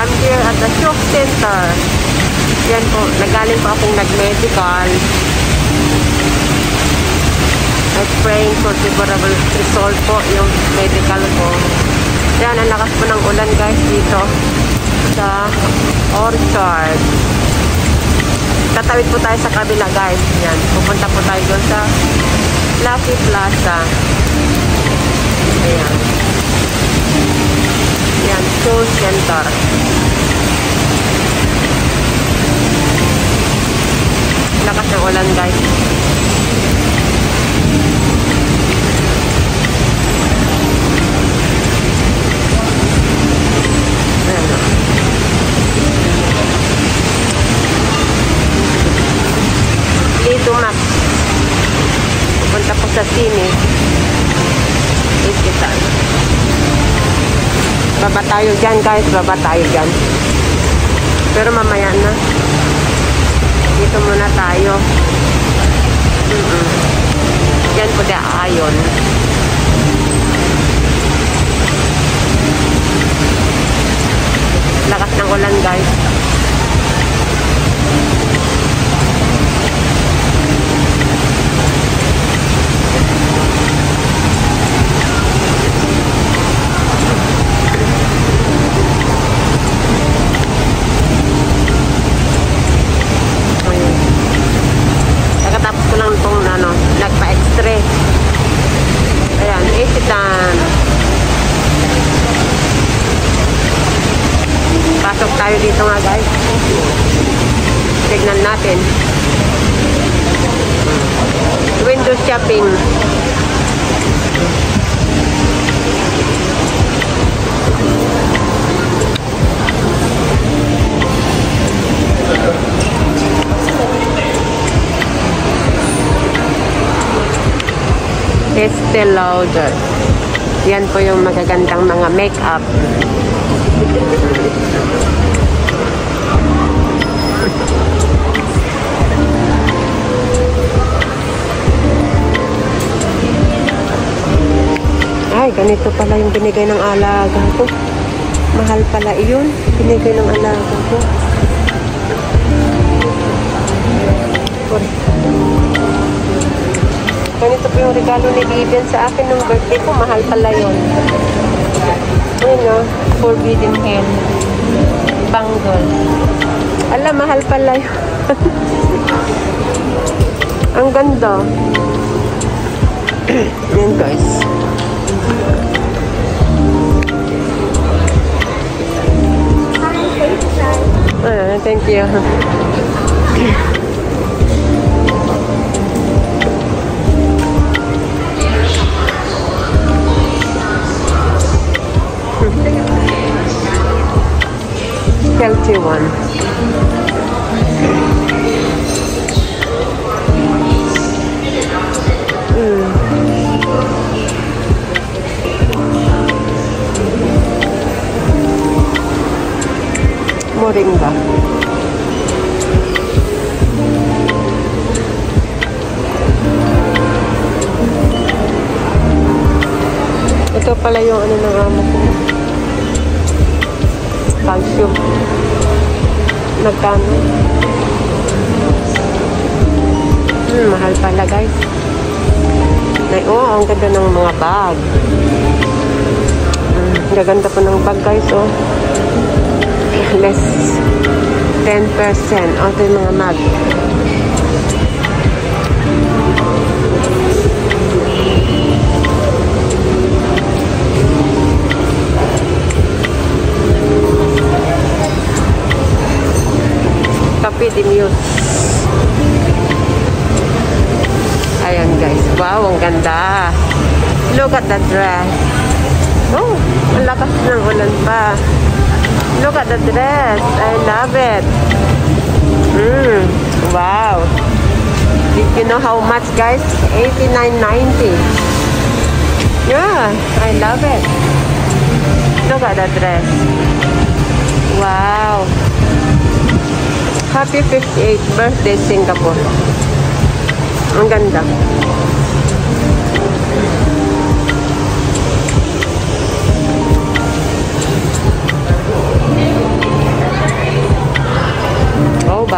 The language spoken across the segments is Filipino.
I'm here at the shock center. Yan po, nagaling po akong nag-medical. I'm praying for favorable result po yung medical ko. Yan, ang lakas po ng ulan guys dito sa Orchard. Tatawid po tayo sa kabila guys. Yan, pupunta po tayo doon sa Lucky Plaza. Ayan. Yan, school center. Lakas ng ulan guys. Dito Max. Pupunta po sa Sini. Iskitan. Baba tayo dyan guys. Baba tayo dyan. Pero mamaya na. Dito muna tayo. Yan po de ayon. Lakas ng ulan guys. Nakatapos ko lang itong nagpa-extra. Ayan, isitan. Pasok tayo dito nga guys. Tignan natin. Window shopping. Estee Lauder. Yan po yung magagandang mga makeup. Ay, ganito pala yung binigay ng alaga ko. Mahal pala iyon. Binigay ng alaga ko. Ganito po yung regalo ni Vivian sa akin nung birthday ko. Mahal pala yun. Ayun o. Forbidden Hill. Bangle. Ala, mahal pala yun. Ang ganda. Yan guys. Thank you. Healthy one. Moringa. Ito pala yung ano ng amo ko. Calcium. Nagkano? Mahal pala guys. Oh, ang ganda ng mga bag. Gaganda po ng bag guys, oh. Less 10%. Oh, ito yung mga mag. Kape di mute. Ayan guys. Wow, ang ganda. Look at the dress. Oh, ang lakas ng ulan pa. Look at the dress. I love it. Wow. Did you know how much guys? $89.90. Yeah, I love it. Look at the dress. Wow. Happy 58th birthday Singapore. Ang ganda.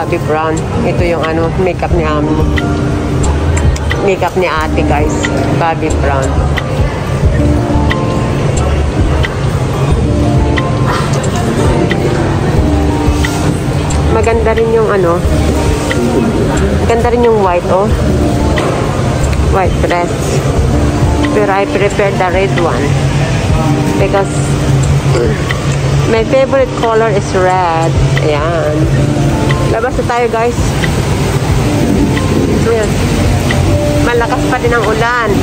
Bobbi Brown. Ito yung ano, makeup ni makeup ni ate guys. Bobbi Brown. Maganda rin yung ano. Maganda rin yung white, oh. White dress. Pero I prefer the red one. Because my favorite color is red. Ayan. Labas na tayo guys. Ayan. Malakas pa din ang ulan.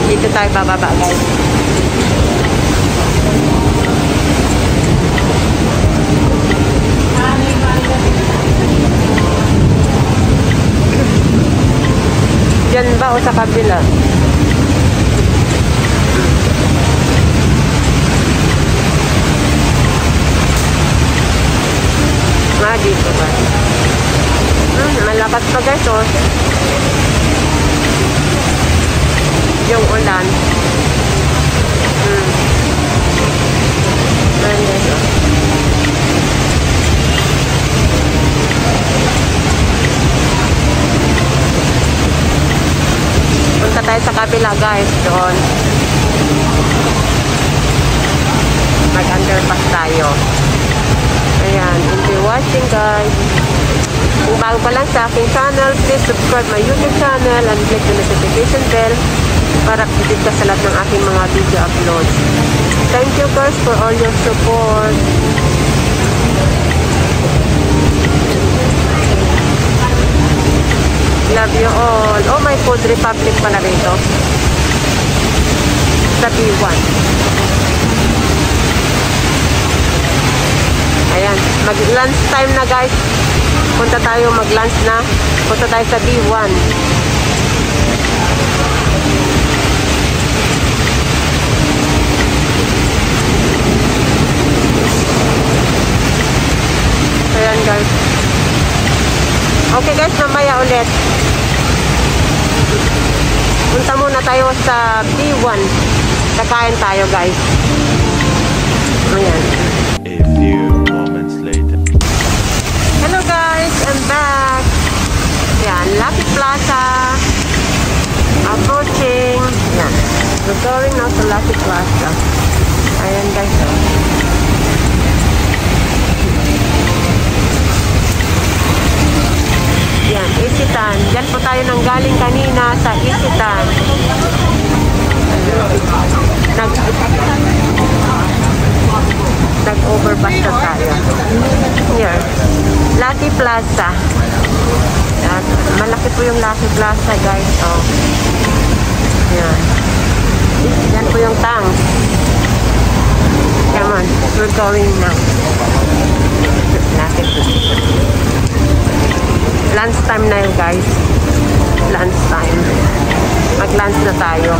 Dito tayo bababa guys. Diyan ba o sa kabila? Dito ba? Malakas pa guys, oh. Yung ulan. Punta tayo sa kabila guys, doon. Mag-underpass tayo. Ayan, enjoy watching guys. Kung bago pa lang sa aking channel, please subscribe my YouTube channel and click the notification bell para updated ka sa lahat ng aking mga video uploads. Thank you guys for all your support. Love you all. Oh, my Food Republic pala rito. Sa B1. Ayan, mag-lunch time na guys. Punta tayo mag-lunch na. Punta tayo sa B1. Ayan guys. Okay guys, mamaya ulit. Punta muna tayo sa B1. Kakain tayo guys. Ayan. A few moments later. Hello guys, I'm back. Yan, Lucky Plaza. Approaching. Yan. We're going now to Lucky Plaza. Ayan guys. Yan, Isitan. Diyan po tayo nang galing kanina sa Isitan. Nag-overpass na tayo. Here. Lucky Plaza. Yan. Malaki po yung Lucky Plaza, guys. Oh. Yan. Yan po yung tang. Come on. We're going now. Lucky Plaza. Lunch time na yun, guys. Lunch time. Mag-lunch na tayo.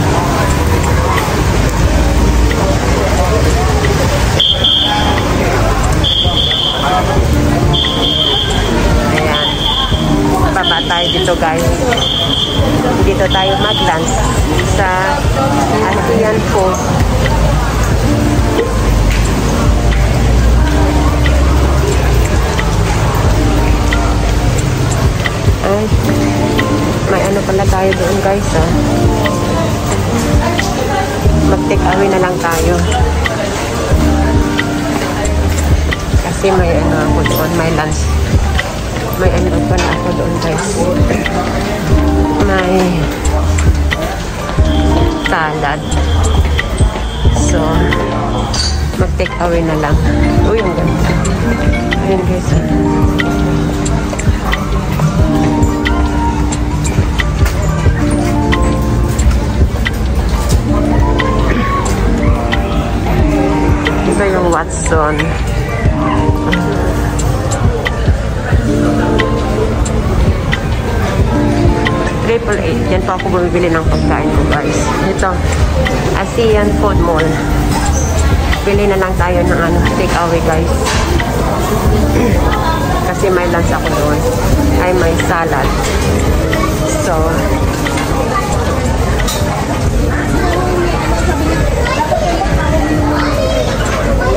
Ayan. Baba tayo dito guys. Dito tayo mag-lunch sa Asian Food. Ay, may ano pala tayo doon guys, ah. Mag-take away na lang tayo. Kasi may ano ako doon, may lunch. May ano pala ako doon guys. May salad. So, mag-take away na lang. Uy, ang ganda. Ayun guys, ah. Ito yung Watson. Triple 8. Yan po ako bumibili ng pagkain ko guys. Ito, ASEAN Food Mall. Bili na lang tayo ng ano, take away guys. Kasi may lunch ako doon. Ay may salad. So,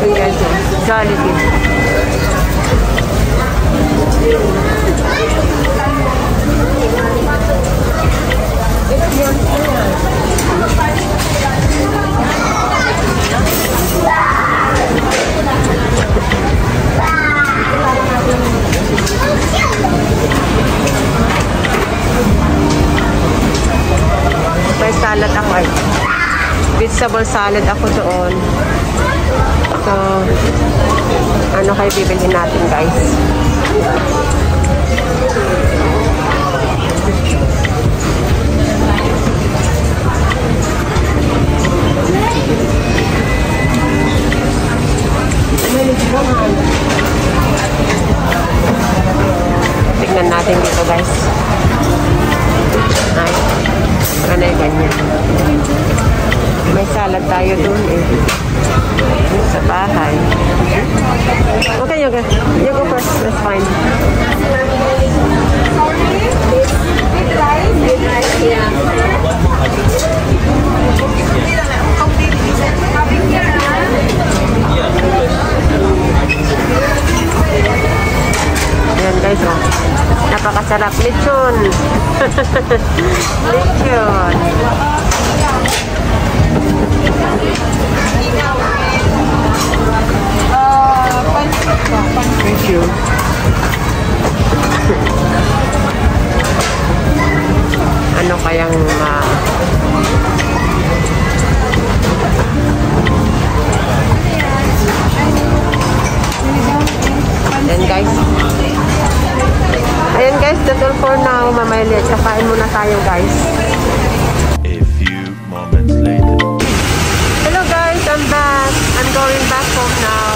yun guys, Jollibee. May salad ako ay. Vegetable salad ako doon. So, ano kayo bibilhin natin guys? Tignan natin dito guys. Ay, ano yung ganyan. May salad tayo dun eh. Sa bahay. Okay, you go. You go first. That's fine. Ayan guys, oh. Napakasarap. Lechon. Lechon. Thank you. Ano kayang Ayan guys. Ayan guys, that's all for now. Mamaya ulit. Kakain muna tayo guys. A few moments later. Hello guys, I'm back. I'm going back home now.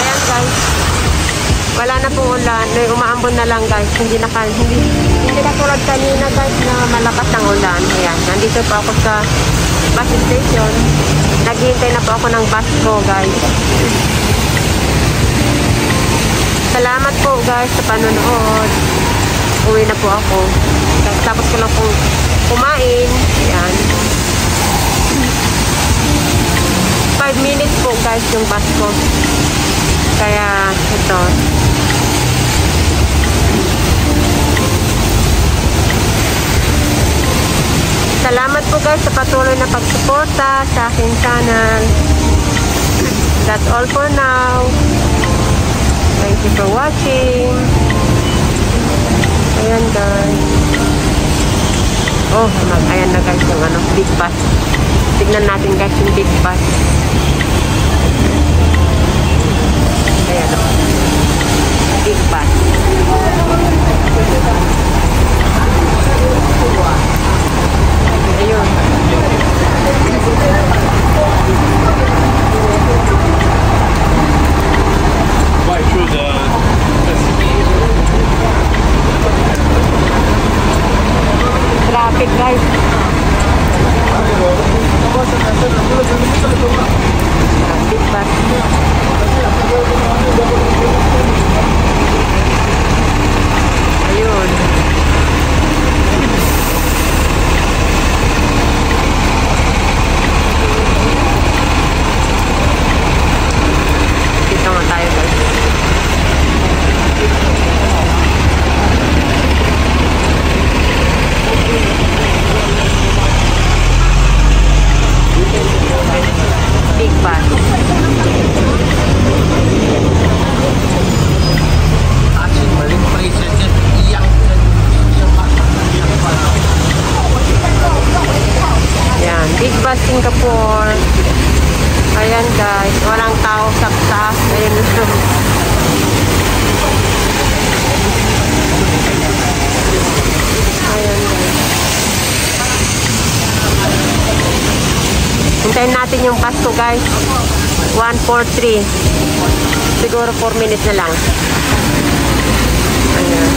Ayan guys. Wala na pong ulan. May umaambon na lang guys. Hindi katulad kanina guys na malakas ang ulan. Ayan, nandito pa ako sa bus station. Naghihintay na po ako ng bus ko guys. Salamat po guys sa panonood. Uwi na po ako. Tapos ko lang pong kumain. Ayan. 5 minutes po guys yung bus ko. Kaya ito. Salamat po guys sa patuloy na pagsuporta sa aking channel. That's all for now. Thank you for watching. Ayan guys. Oh, ayan na guys yung ano, big bus. Tignan natin guys yung big bus. Ayan o. Big bus. Ayun. Right through the Traffic guys. Traffic bus. Ayun. Dito nga tayo guys. Big bus. Yan, Big Bus Singapore. Ayan guys, walang tao sa taas. Ayan. Ayan guys. Hintayin natin yung bus ko guys. 143. Siguro 4 minutes na lang. Ayan.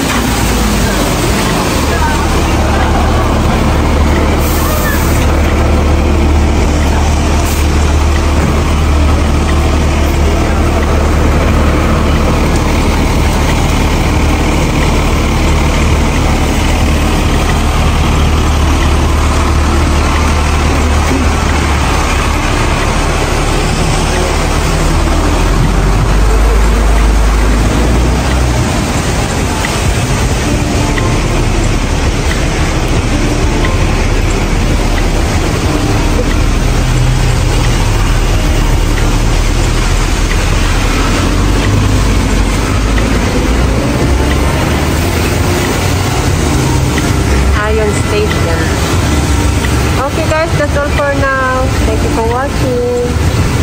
guys, that's all for now. Thank you for watching.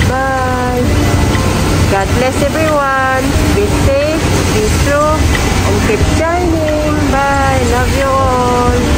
Bye. God bless everyone. Be safe, be true, and keep shining. Bye. Love you all.